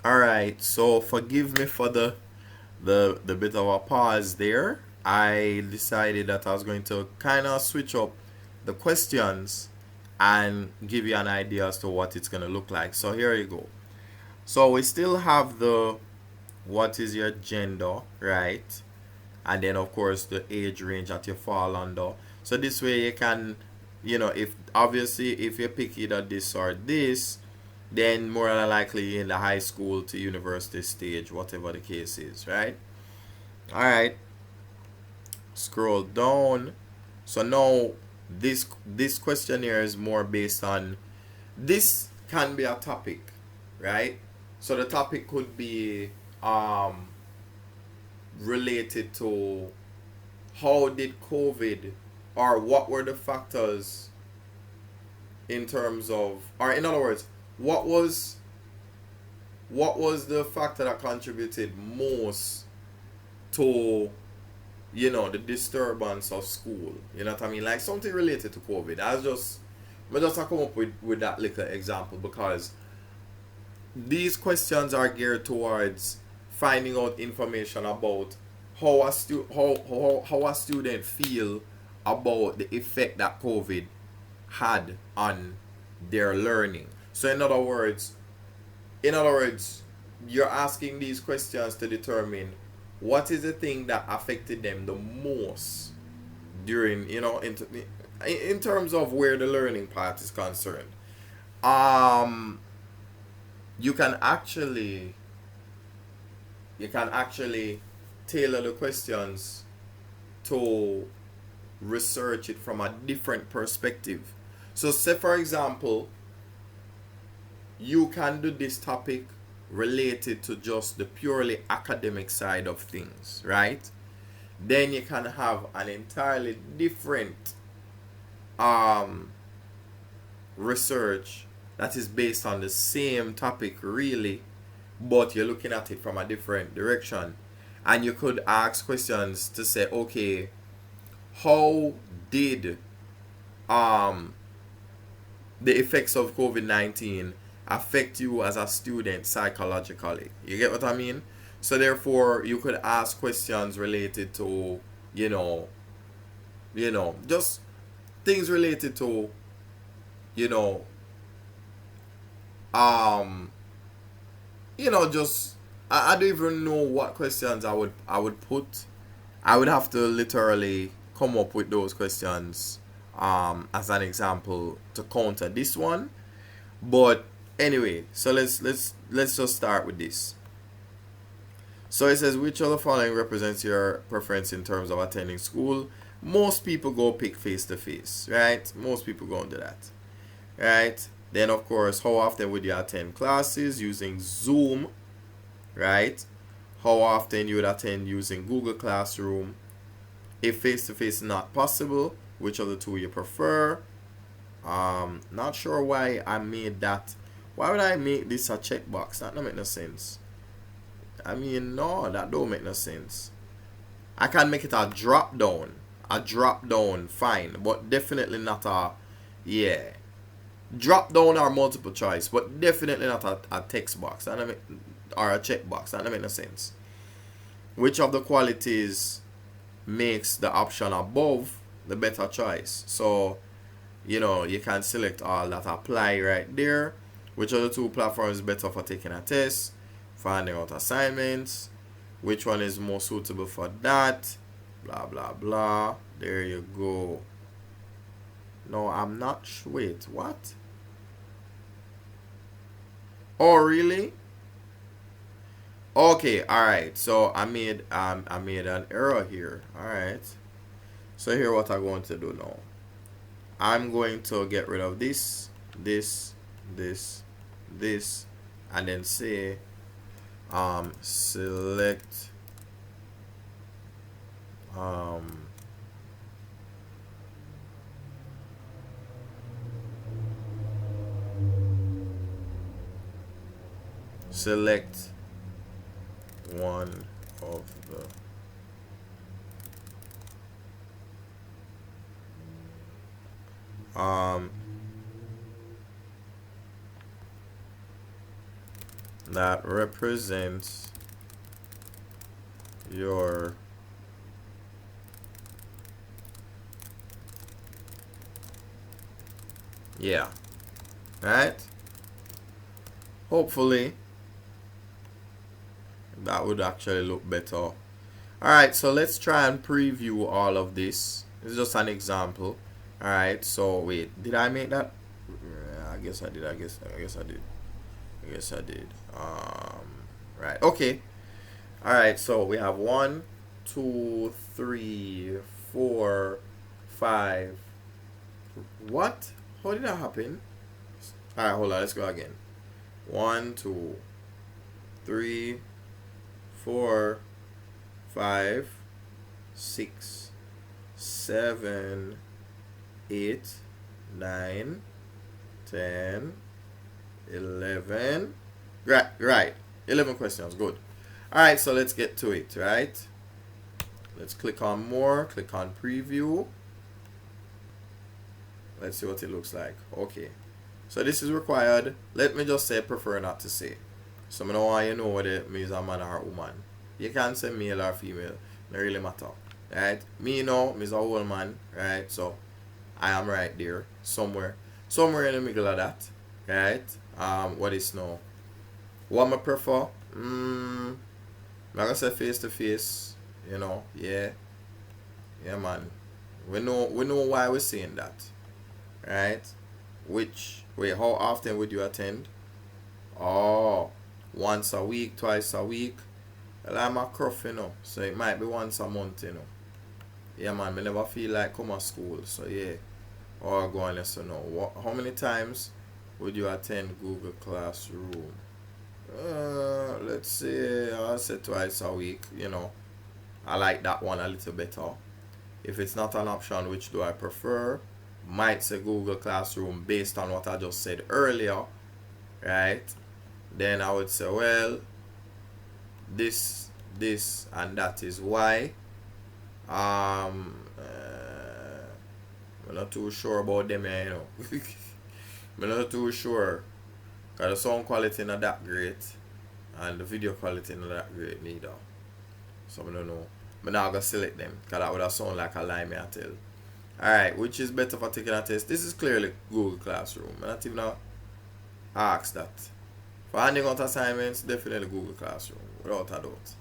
All right, so forgive me for the bit of a pause there. I decided that I was going to kind of switch up the questions and give you an idea as to what it's going to look like. So here you go. So we still have the what is your gender, right? And then of course the age range that you fall under. So this way you can, if obviously if you pick either this or this, then more than likely in the high school to university stage, whatever the case is, right? All right, scroll down. So now this questionnaire is more based on, this can be a topic, right? So the topic could be related to how did COVID, or what were the factors in terms of, or in other words, what was the factor that contributed most to, the disturbance of school. You know what I mean? Like something related to COVID. I just come up with that little example because these questions are geared towards finding out information about how a student feel about the effect that COVID had on their learning. So in other words, you're asking these questions to determine what is the thing that affected them the most during, in terms of where the learning part is concerned. Um, you can actually tailor the questions to research it from a different perspective. So say for example, you can do this topic related to just the purely academic side of things, right? Then you can have an entirely different um, research that is based on the same topic, really, but you're looking at it from a different direction. And you could ask questions to say, okay, how did um, the effects of COVID-19 affect you as a student psychologically? You get what I mean? So therefore, you could ask questions related to, you know, just things related to, you know, um, just I don't even know what questions I would put. I would have to literally come up with those questions as an example to counter this one. But anyway, so let's just start with this. So it says, which of the following represents your preference in terms of attending school? Most people go pick face to face, right? Most people go into that, right? Then of course, how often would you attend classes using Zoom, right? How often you would attend using Google Classroom? If face to face is not possible, which of the two you prefer? Not sure why I made that. Why would I make this a checkbox? That don't make no sense. I mean, no, that don't make no sense. I can make it a drop down. A drop down, fine, but definitely not a, yeah. Drop down or multiple choice, but definitely not a text box. That don't make, or a checkbox. That don't make no sense. Which of the qualities makes the option above the better choice? So, you can select all that apply right there. Which of the two platforms is better for taking a test, finding out assignments? Which one is more suitable for that? Blah, blah, blah. There you go. No, I'm not sure. Wait, what? Oh, really? Okay, all right. So I made an error here. All right. So here what I'm going to do now. I'm going to get rid of this, this, this, this, and then say select um select one of the um that represents your yeah, right? Hopefully that would actually look better. Alright, so let's try and preview all of this. It's just an example. Alright, so wait, did I make that? I guess I did. I guess I did. Right, okay. Alright, so we have 1, 2, 3, 4, 5. What? How did that happen? Alright, hold on, let's go again. 1, 2, 3, 4, 5, 6, 7, 8, 9, 10, 11. Right. 11 questions. Good. Alright, so let's get to it, right? Let's click on more, click on preview. Let's see what it looks like. Okay. So this is required. Let me just say prefer not to say. So I don't want you know whether it means a man or a woman. You can say male or female. It really matter. Right? Me you know, me's a whole man. Right? So I am right there. Somewhere in the middle of that. Right? What is now? What I prefer? I'm gonna say face to face. You know, yeah. Yeah man. We know why we're saying that. Right? How often would you attend? Oh, once a week, twice a week. Well, I'm a cruff, you know. So it might be once a month, you know. Yeah, man, me never feel like come to school. So yeah. Or go and listen know. How many times would you attend Google Classroom? Let's say I'll say twice a week, you know. I like that one a little better. If it's not an option, which do I prefer? Might say Google Classroom based on what I just said earlier, right? Then I would say, well, this, and that is why. I'm not too sure about them, you know. I'm not too sure. Because the sound quality not that great. And the video quality not that great neither. So I don't know. I'm not going to select them. Because that would have sound like a lie me I tell. Alright, which is better for taking a test? This is clearly Google Classroom. I'm not even ask that. For handing out assignments, definitely Google Classroom. Without a doubt.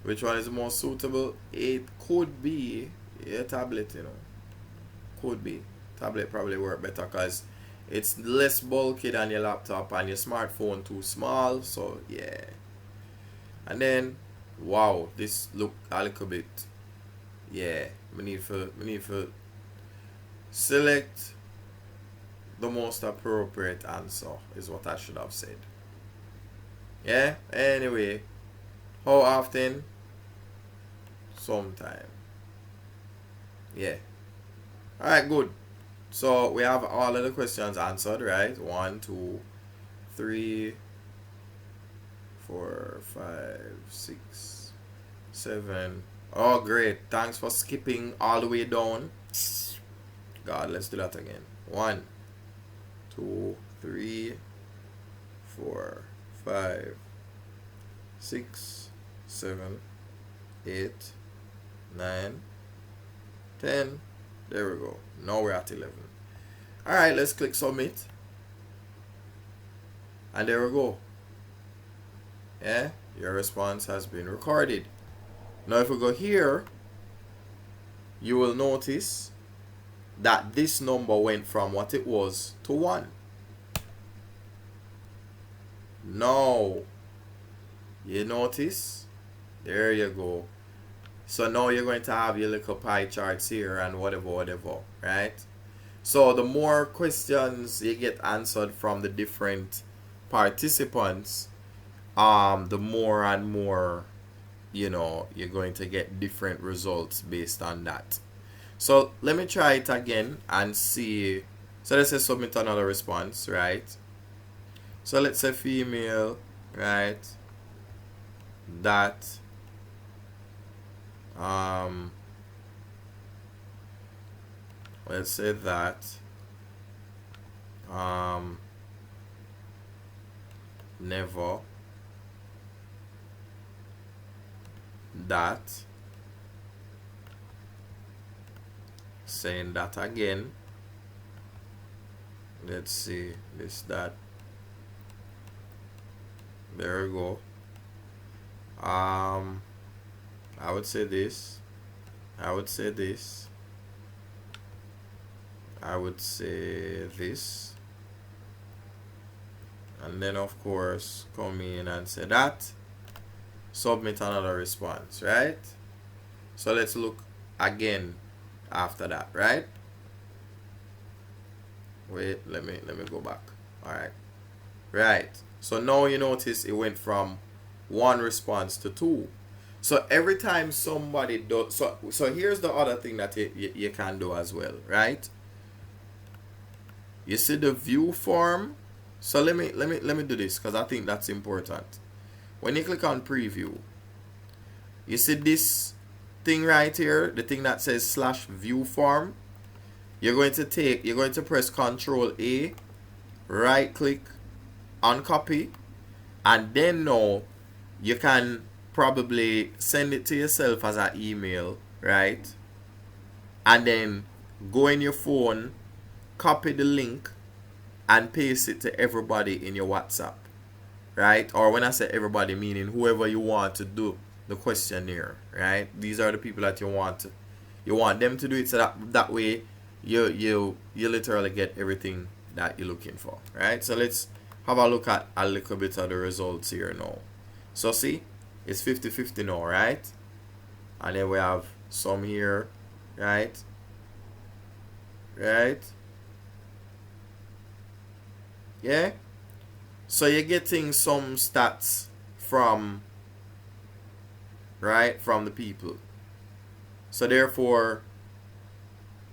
Which one is more suitable? It could be a tablet, you know. Could be. Tablet probably work better because it's less bulky than your laptop and your smartphone too small. So yeah. And then wow, this look a little bit. Yeah. We need to select the most appropriate answer is what I should have said. Yeah. Anyway. How often? Sometime. Yeah. Alright, good. So we have all of the questions answered, right? 1, 2, 3, 4, 5, 6, 7. Oh, great. Thanks for skipping all the way down. God, let's do that again. 1, 2, 3, 4, 5, 6, 7, 8, 9, 10. There we go. Now we're at 11. Alright, let's click submit. And there we go. Yeah, your response has been recorded. Now if we go here, you will notice that this number went from what it was to 1. Now, you notice? There you go. So now you're going to have your little pie charts here and whatever, right? So the more questions you get answered from the different participants, the more and more, you know, you're going to get different results based on that. So let me try it again and see. So let's say submit another response, right? So let's say female, right? That let's say that never that, saying that again. Let's see this, that. There we go. I would say this. I would say this. I would say this. And then of course come in and say that. Submit another response, right? So let's look again after that, right? Wait, let me go back. All right. Right. So now you notice it went from 1 response to 2. So every time somebody does, so here's the other thing that you can do as well, right? You see the view form. So let me do this because I think that's important. When you click on preview, you see this thing right here, the thing that says /view form. You're going to press Control A, right click on copy, and then now you can probably send it to yourself as an email, right? And then go in your phone, copy the link, and paste it to everybody in your WhatsApp, right? Or when I say everybody, meaning whoever you want to do the questionnaire, right? These are the people that you want them to do it, so that way you literally get everything that you're looking for, right? So let's have a look at a little bit of the results here now. So see, it's 50-50 now, right? And then we have some here, right? Yeah, so you're getting some stats from the people. So therefore,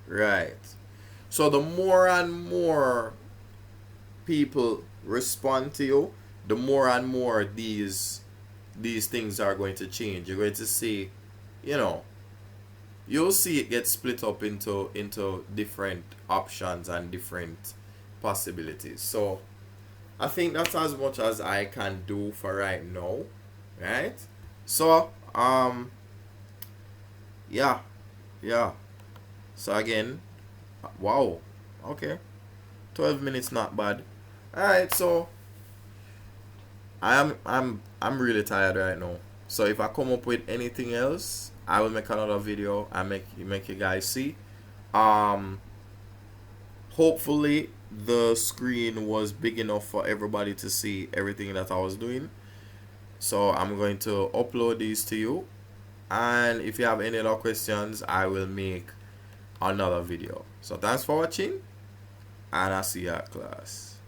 right, so the more and more people respond to you, the more and more these things are going to change. You're going to see, you'll see it get split up into different options and different possibilities. So I think that's as much as I can do for right now, right? So yeah. So again, wow, okay, 12 minutes, not bad. All right, so I'm really tired right now. So if I come up with anything else, I will make another video and make you guys see. Hopefully the screen was big enough for everybody to see everything that I was doing. So I'm going to upload these to you, and if you have any other questions, I will make another video. So thanks for watching, and I'll see you at class.